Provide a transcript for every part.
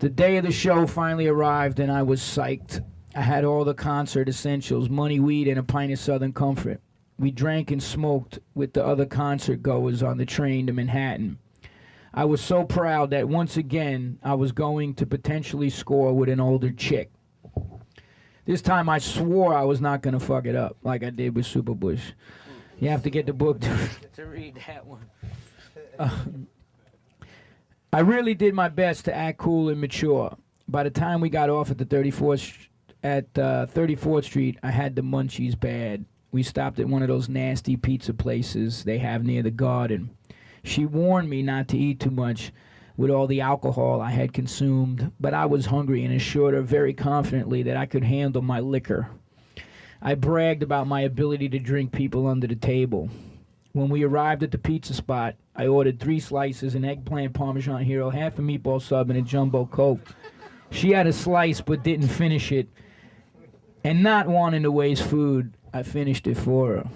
The day of the show finally arrived, and I was psyched. I had all the concert essentials, money, weed, and a pint of Southern Comfort. We drank and smoked with the other concert goers on the train to Manhattan. I was so proud that once again I was going to potentially score with an older chick. This time I swore I was not going to fuck it up like I did with Superbush. You have to get the book to read that one. I really did my best to act cool and mature. By the time we got off at the 34th Street, I had the munchies bad. We stopped at one of those nasty pizza places they have near the garden. She warned me not to eat too much with all the alcohol I had consumed, but I was hungry and assured her very confidently that I could handle my liquor. I bragged about my ability to drink people under the table. When we arrived at the pizza spot, I ordered 3 slices, an eggplant Parmesan Hero, half a meatball sub, and a jumbo Coke. She had a slice but didn't finish it. And not wanting to waste food, I finished it for her.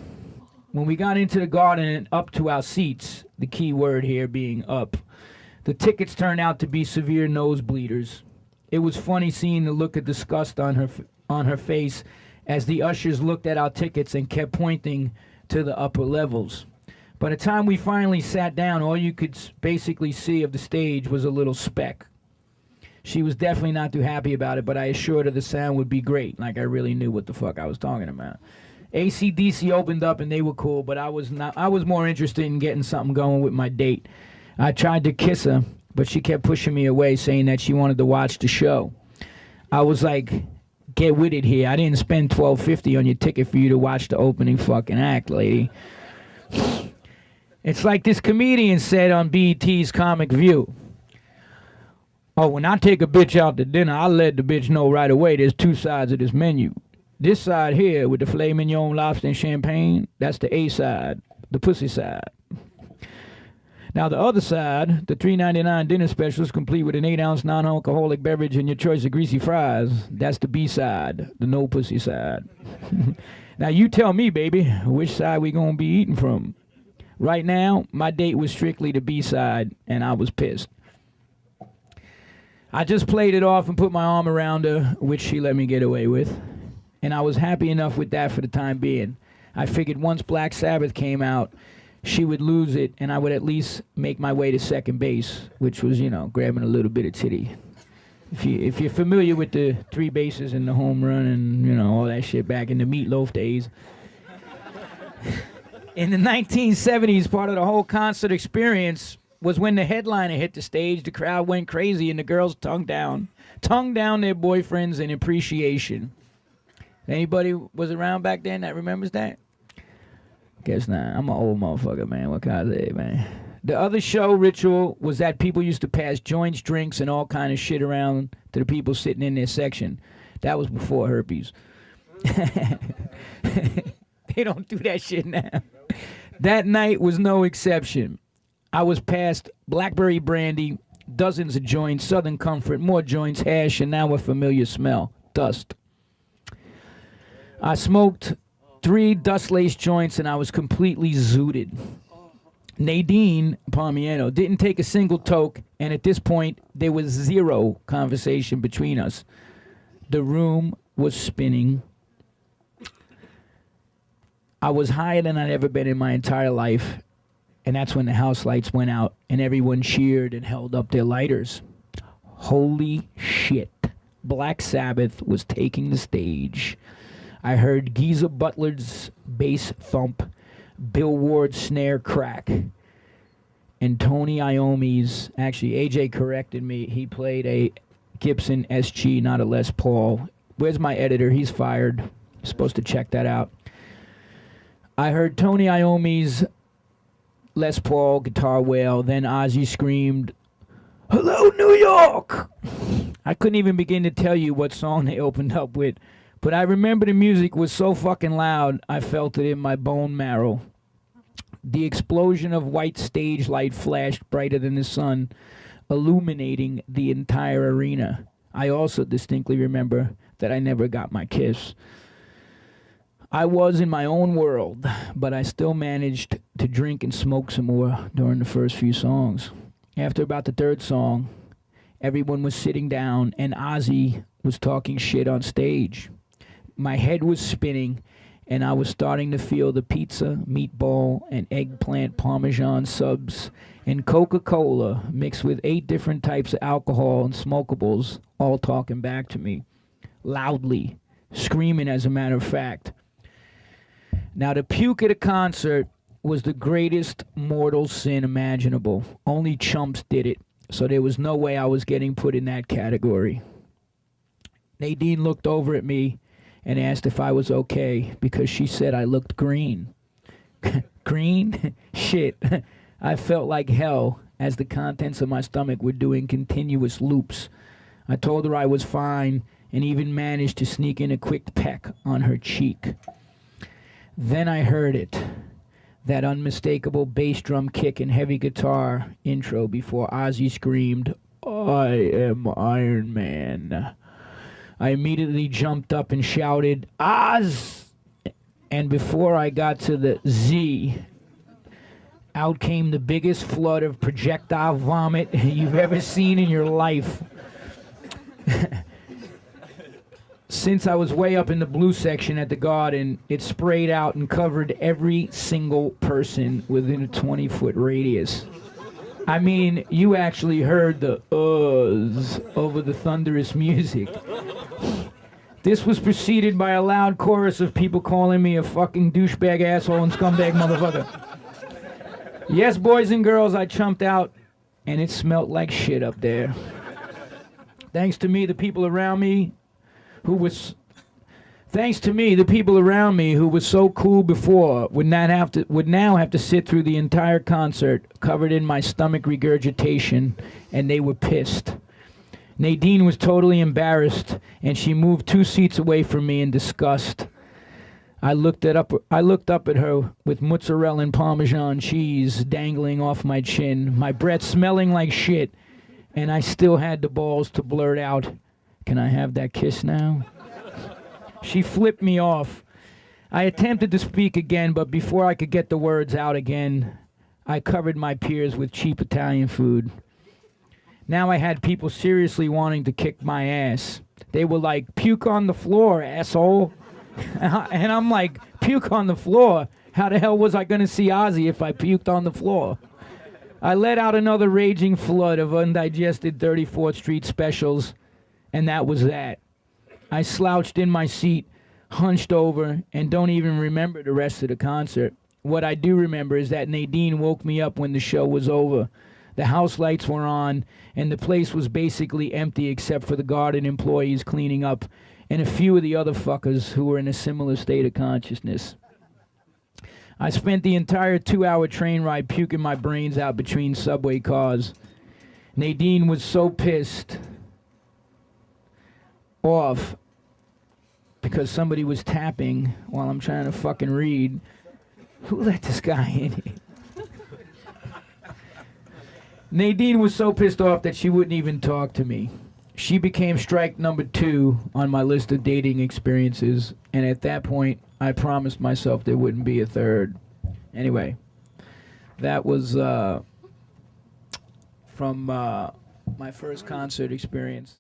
When we got into the garden and up to our seats, the key word here being up, the tickets turned out to be severe nosebleeders. It was funny seeing the look of disgust on her face as the ushers looked at our tickets and kept pointing to the upper levels. By the time we finally sat down, all you could basically see of the stage was a little speck. She was definitely not too happy about it, but I assured her the sound would be great, like I really knew what the fuck I was talking about. AC/DC opened up and they were cool, but I was more interested in getting something going with my date. I tried to kiss her, but she kept pushing me away, saying that she wanted to watch the show. I was like, get with it here. I didn't spend $12.50 on your ticket for you to watch the opening fucking act, lady. It's like this comedian said on BET's Comic View. Oh, when I take a bitch out to dinner, I let the bitch know right away there's 2 sides of this menu. This side here with the filet mignon, lobster, and champagne, that's the A side, the pussy side. Now the other side, the $3.99 dinner specials, complete with an 8-ounce non-alcoholic beverage and your choice of greasy fries, that's the B side, the no pussy side. Now you tell me, baby, which side we gonna be eating from? Right now, my date was strictly the B side, and I was pissed. I just played it off and put my arm around her, which she let me get away with. And I was happy enough with that for the time being. I figured once Black Sabbath came out, she would lose it, and I would at least make my way to second base, which was, you know, grabbing a little bit of titty. If you're familiar with the 3 bases and the home run and, you know, all that shit back in the Meatloaf days. In the 1970s, part of the whole concert experience was when the headliner hit the stage, the crowd went crazy, and the girls tongued down their boyfriends in appreciation. Anybody was around back then that remembers that? Guess not. I'm an old motherfucker, man. What can I say, man? The other show ritual was that people used to pass joints, drinks, and all kind of shit around to the people sitting in their section. That was before herpes. They don't do that shit now. That night was no exception. I was passed blackberry brandy, dozens of joints, Southern Comfort, more joints, hash, and now a familiar smell, dust. I smoked 3 dust-laced joints, and I was completely zooted. Nadine Palmiero didn't take a single toke, and at this point, there was 0 conversation between us. The room was spinning. I was higher than I'd ever been in my entire life, and that's when the house lights went out, and everyone cheered and held up their lighters. Holy shit. Black Sabbath was taking the stage. I heard Geezer Butler's bass thump, Bill Ward's snare crack, and Tony Iommi's, actually AJ corrected me, he played a Gibson SG, not a Les Paul. Where's my editor? He's fired. I'm supposed to check that out. I heard Tony Iommi's Les Paul guitar wail, then Ozzy screamed, "Hello, New York!" I couldn't even begin to tell you what song they opened up with, but I remember the music was so fucking loud, I felt it in my bone marrow. The explosion of white stage light flashed brighter than the sun, illuminating the entire arena. I also distinctly remember that I never got my kiss. I was in my own world, but I still managed to drink and smoke some more during the first few songs. After about the 3rd song, Everyone was sitting down, and Ozzy was talking shit on stage. My head was spinning, and I was starting to feel the pizza, meatball, and eggplant parmesan subs and Coca-Cola mixed with 8 different types of alcohol and smokables all talking back to me, loudly, screaming as a matter of fact. Now, to puke at a concert was the greatest mortal sin imaginable. Only chumps did it, so there was no way I was getting put in that category. Nadine looked over at me and asked if I was okay because she said I looked green. Green? Shit. I felt like hell as the contents of my stomach were doing continuous loops. I told her I was fine and even managed to sneak in a quick peck on her cheek. Then I heard it. That unmistakable bass drum kick and heavy guitar intro before Ozzy screamed, "I am Iron Man." I immediately jumped up and shouted, "Oz!" And before I got to the Z, out came the biggest flood of projectile vomit you've ever seen in your life. Since I was way up in the blue section at the Garden, it sprayed out and covered every single person within a 20-foot radius. I mean, you actually heard the uhs over the thunderous music. This was preceded by a loud chorus of people calling me a fucking douchebag asshole and scumbag motherfucker. Yes, boys and girls, I chumped out, and it smelt like shit up there. Thanks to me, the people around me who was so cool before would now have to sit through the entire concert covered in my stomach regurgitation, and they were pissed. Nadine was totally embarrassed, and she moved 2 seats away from me in disgust. I looked up at her with mozzarella and Parmesan cheese dangling off my chin, my breath smelling like shit, and I still had the balls to blurt out, "Can I have that kiss now?" She flipped me off. I attempted to speak again, but before I could get the words out again, I covered my peers with cheap Italian food. Now I had people seriously wanting to kick my ass. They were like, "Puke on the floor, asshole." And I'm like, puke on the floor? How the hell was I going to see Ozzy if I puked on the floor? I let out another raging flood of undigested 34th Street specials, and that was that. I slouched in my seat, hunched over, and don't even remember the rest of the concert. What I do remember is that Nadine woke me up when the show was over. The house lights were on, and the place was basically empty except for the Garden employees cleaning up and a few of the other fuckers who were in a similar state of consciousness. I spent the entire 2-hour train ride puking my brains out between subway cars. Nadine was so pissed off because somebody was tapping while I'm trying to fucking read. Who let this guy in here? Nadine was so pissed off that she wouldn't even talk to me. She became strike number 2 on my list of dating experiences, and at that point, I promised myself there wouldn't be a third. Anyway, that was from my first concert experience.